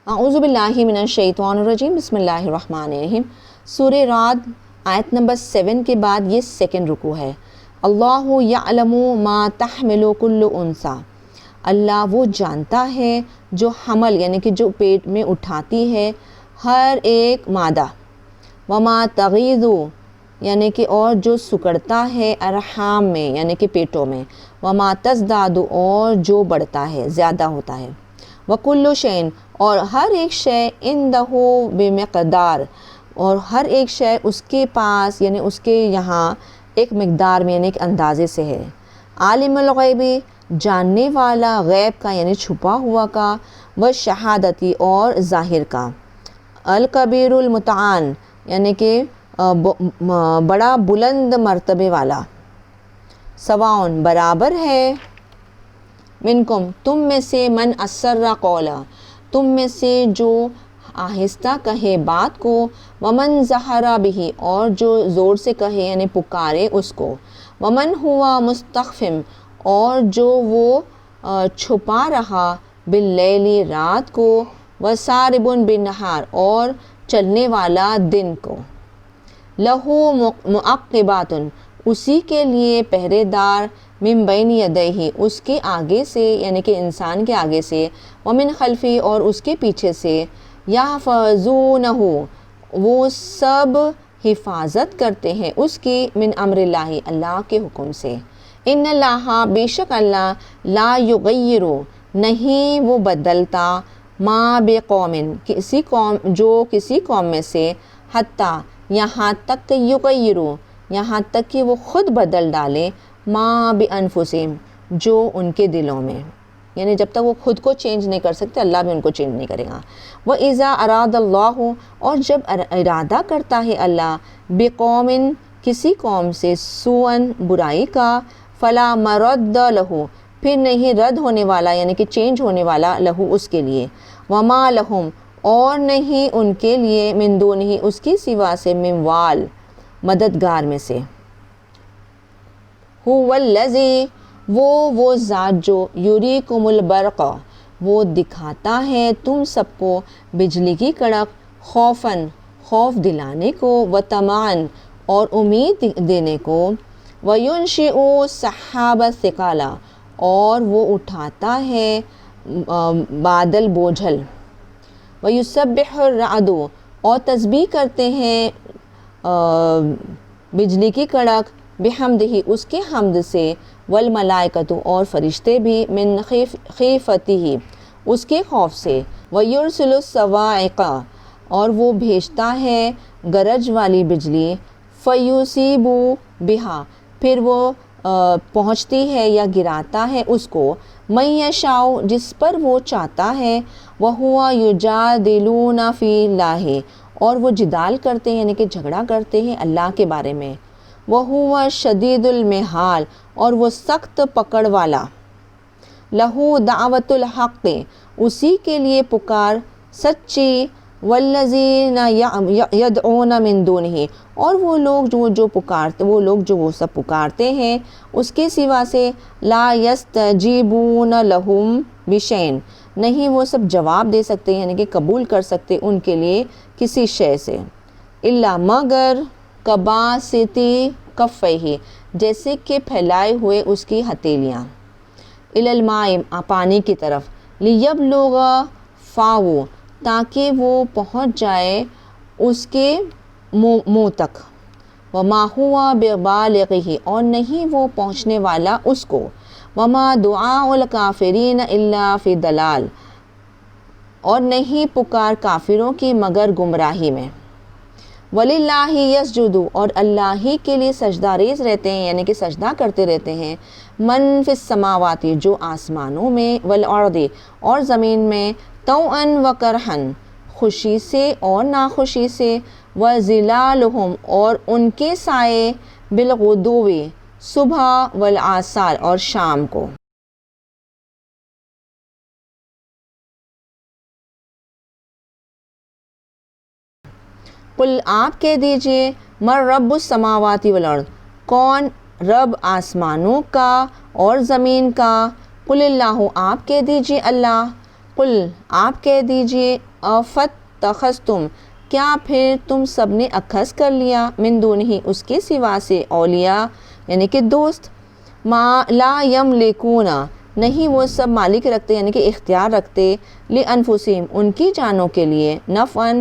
اعوذ باللہ من الشیطان الرجیم، بسم اللہ الرحمن الرحیم۔ سورہ رعد آیت نمبر 7 کے بعد یہ سیکنڈ رکوع ہے۔ اللہ یعلم ما تحمل کل انثی، اللہ وہ جانتا ہے جو حمل یعنی کہ جو پیٹ میں اٹھاتی ہے ہر ایک مادہ، وما تغیض یعنی کہ اور جو سکڑتا ہے ارحام میں یعنی کہ پیٹوں میں، وما تزداد اور جو بڑھتا ہے زیادہ ہوتا ہے، وکل شیء اور ہر ایک شے عندہ بمقدار اور ہر ایک شے اس کے پاس یعنی اس کے یہاں ایک مقدار میں یعنی ایک اندازے سے ہے۔ عالم الغیبی جاننے والا غیب کا یعنی چھپا ہوا کا، والشہادتی اور ظاہر کا، الکبیر المتعال یعنی کہ بڑا بلند مرتبے والا، سواء برابر ہے، منکم تم میں سے، من اسر قولا تم میں سے جو آہستہ کہے بات کو، ومن ظہر بہ اور جو زور سے کہے یعنی پکارے اس کو، ومن ہوا مستخفم اور جو وہ چھپا رہا، باللیل رات کو، وسارب بالنہار اور چلنے والا دن کو، لہو معقبات اسی کے لیے پہرے دار، من بین یدیہ اس کے آگے سے یعنی کہ انسان کے آگے سے، ومن خلفی اور اس کے پیچھے سے، یحفظونہ وہ سب حفاظت کرتے ہیں اس کی، من امر اللہ اللہ کے حکم سے، ان اللہ بے شک اللہ، لا یغیر نہیں وہ بدلتا، ما بقوم کسی قوم جو کسی قوم میں سے، حتیٰ یہاں تک کہ یغیروا یہاں تک کہ وہ خود بدل ڈالے، ما بانفسہم جو ان کے دلوں میں، یعنی جب تک وہ خود کو چینج نہیں کر سکتے اللہ بھی ان کو چینج نہیں کرے گا۔ وَإِذَا أَرَادَ اللَّهُ اور جب ارادہ کرتا ہے اللہ، بِقَوْمٍ کسی قوم سے، سوءً برائی کا، فَلَا مَرَدَّ لَهُ پھر نہیں رد ہونے والا یعنی کہ چینج ہونے والا، لہو اس کے لیے، وَمَا لَهُمْ اور نہیں ان کے لیے، من دونہ اس کی سوا سے، من وال مددگار میں سے، هُوَ الَّذِي وہ ذات جو، یُریکُمُ الْبَرْقَ وہ دکھاتا ہے تم سب کو، بجلی کی کڑک، خوفاً خوف دلانے کو، وطمعاً اور امید دینے کو، وَيُنشِئُ السَّحَابَ الثِّقَالَ اور وہ اٹھاتا ہے بادل بوجھل، وَيُسَبِّحُ الرَّعْدُ اور تسبیح کرتے ہیں بجلی کی کڑک، بحمدہ اس کے حمد سے، والملائکۃ اور فرشتے بھی، من خیفتہ اس کے خوف سے، وَيُرْسِلُ الصَّوَاعِقَ اور وہ بھیجتا ہے گرج والی بجلی، فَيُصِيبُ بِہَا پھر وہ پہنچتی ہے یا گراتا ہے اس کو، مَن یشاء جس پر وہ چاہتا ہے، وَهُوَ یُجَادِلُونَ فِی اللَّہِ اور وہ جدال کرتے ہیں یعنی کہ جھگڑا کرتے ہیں اللہ کے بارے میں، وَهُوَ شَدِیدُ الْمِحَالِ اور وہ سخت پکڑ والا، لَہُ دعوۃ الحق اسی کے لیے پکار سچی، والذین یدعون من دونہ اور وہ لوگ جو پکارتے وہ لوگ جو وہ سب پکارتے ہیں اس کے سوا سے، لا یستجیبون لہم بشیء نہیں وہ سب جواب دے سکتے یعنی کہ قبول کر سکتے ان کے لیے کسی شے سے، الا مگر، کباسطی کفیہ جیسے کہ پھیلائے ہوئے اس کی ہتھیلیاں، الی الماء پانی کی طرف، لیبلغ فاہ تاکہ وہ پہنچ جائے اس کے منہ تک، وما ہوا ببالغہ اور نہیں وہ پہنچنے والا اس کو، وما دعاء الکافرین الا فی ضلال اور نہیں پکار کافروں کی مگر گمراہی میں، وَلِلَّهِ يَسْجُدُ اور اللہ ہی کے لیے سجدہ ریز رہتے ہیں یعنی کہ سجدہ کرتے رہتے ہیں، من فی السماوات جو آسمانوں میں، والارض اور زمین میں، طوعاً وکرہاً خوشی سے اور ناخوشی سے، وظلالہم اور ان کے سائے، بالغدو صبح، والآصال اور شام کو۔ قل آپ کہہ دیجئے، من رب السماوات والارض کون رب آسمانوں کا اور زمین کا، قل اللہ آپ کہہ دیجئے اللہ، قل آپ کہہ دیجئے افتخذتم کیا پھر تم سب نے اکھذ کر لیا من دونہ اس کے سوا سے اولیاء یعنی کہ دوست ما لا یملکون نہیں وہ سب مالک رکھتے یعنی کہ اختیار رکھتے لانفسہم ان کی جانوں کے لیے نفعا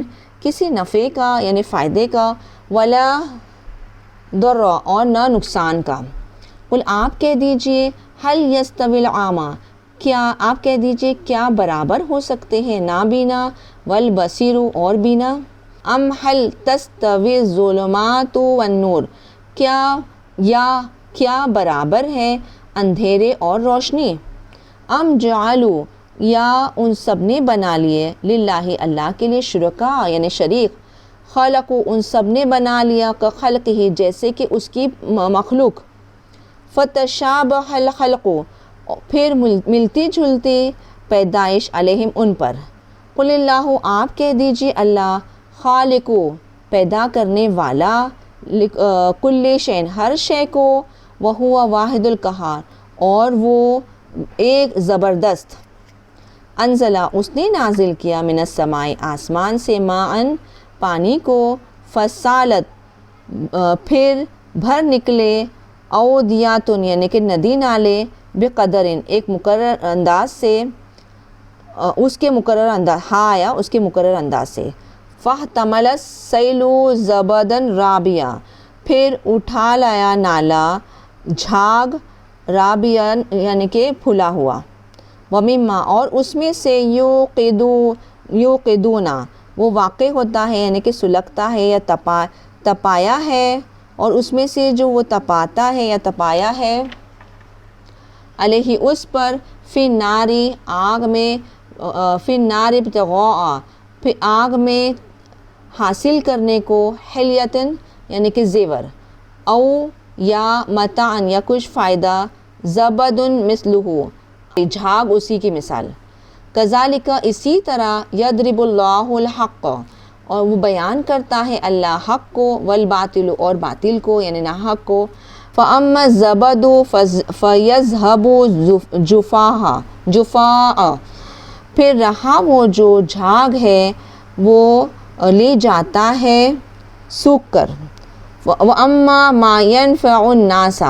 کسی نفع کا یعنی فائدے کا ولا ضر اور نہ نقصان کا۔ قل آپ کہہ دیجئے حل یستوی العامی کیا آپ کہہ دیجئے کیا برابر ہو سکتے ہیں نابینا والبصیر اور بینا ام حل تستوی الظلمات والنور کیا برابر ہے اندھیرے اور روشنی ام جعلوا یا ان سب نے بنا لیے للہ اللہ کے لیے شرکاء یعنی شریک خلقوا ان سب نے بنا لیا کا خلق ہی جیسے کہ اس کی مخلوق فتشابہ الخلق پھر ملتی جلتی پیدائش علیہم ان پر قل اللہ آپ کہہ دیجئے اللہ خالق پیدا کرنے والا کل شین ہر شے کو وہو واحد القہار اور وہ ایک زبردست انزلہ اس نے نازل کیا من السماء آسمان سے ماءً پانی کو فسالت پھر بھر نکلے اودیاتن یعنی کہ ندی نالے بقدرن ایک مقرر انداز سے اس کے مقرر انداز سے فاحتمل السیل زبدا رابیا پھر اٹھا لایا نالا جھاگ رابیا یعنی کہ پھلا ہوا ومما اور اس میں سے یوقدونا وہ واقع ہوتا ہے یعنی کہ سلگتا ہے یا تپایا ہے اور اس میں سے جو وہ تپاتا ہے یا تپایا ہے علیہ اس پر فی ناری آگ میں فی نار ابتغاء پھر آگ میں حاصل کرنے کو حلیتن یعنی کہ زیور او یا متاعن یا کچھ فائدہ زبدن مثلہ جھاگ اسی کی مثال کذالک اسی طرح یضرب اللہ الحق اور وہ بیان کرتا ہے اللہ حق کو والباطل اور باطل کو یعنی ناحق کو فاما الزبد فیذهب جفاء پھر رہا وہ جو جھاگ ہے وہ لے جاتا ہے سوکھ کر واما ما ينفع الناس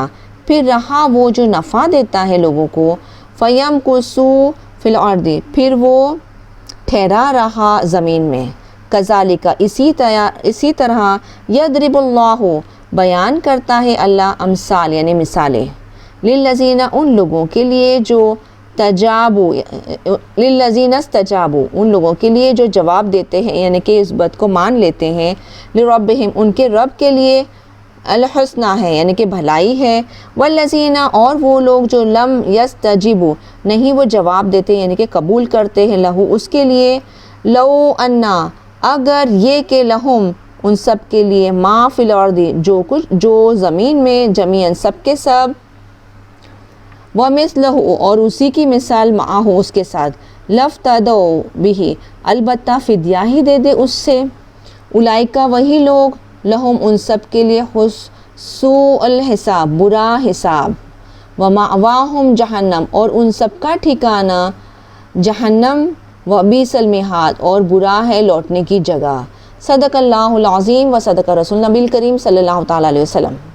پھر رہا وہ جو نفع دیتا ہے لوگوں کو فیمکث فی الارض پھر وہ ٹھہرا رہا زمین میں کذالک اسی طرح یضرب اللہ بیان کرتا ہے اللہ امثال یعنی مثالیں للذین ان لوگوں کے لیے جو للذین استجابوا ان لوگوں کے لیے جو جواب دیتے ہیں یعنی کہ اس بات کو مان لیتے ہیں لربہم ان کے رب کے لیے الحسنہ ہے یعنی کہ بھلائی ہے والذین اور وہ لوگ جو لم یستجیبوا نہیں وہ جواب دیتے یعنی کہ قبول کرتے ہیں لہو اس کے لیے لو انا اگر یہ کہ لہم ان سب کے لیے ما فی الارض جو کچھ جو زمین میں جمیعاً سب کے سب ومثلہ اور اسی کی مثال معہ اس کے ساتھ لفتدوا بہ البتہ فدیہ ہی دے دے اس سے اولئکہ وہی لوگ لہم ان سب کے لیے سوء الحساب برا حساب ومأواہم جہنم اور ان سب کا ٹھکانہ جہنم وبئس المہاد اور برا ہے لوٹنے کی جگہ صدق اللہ العظیم و صدق رسول نبی کریم صلی اللہ تعالیٰ علیہ وسلم۔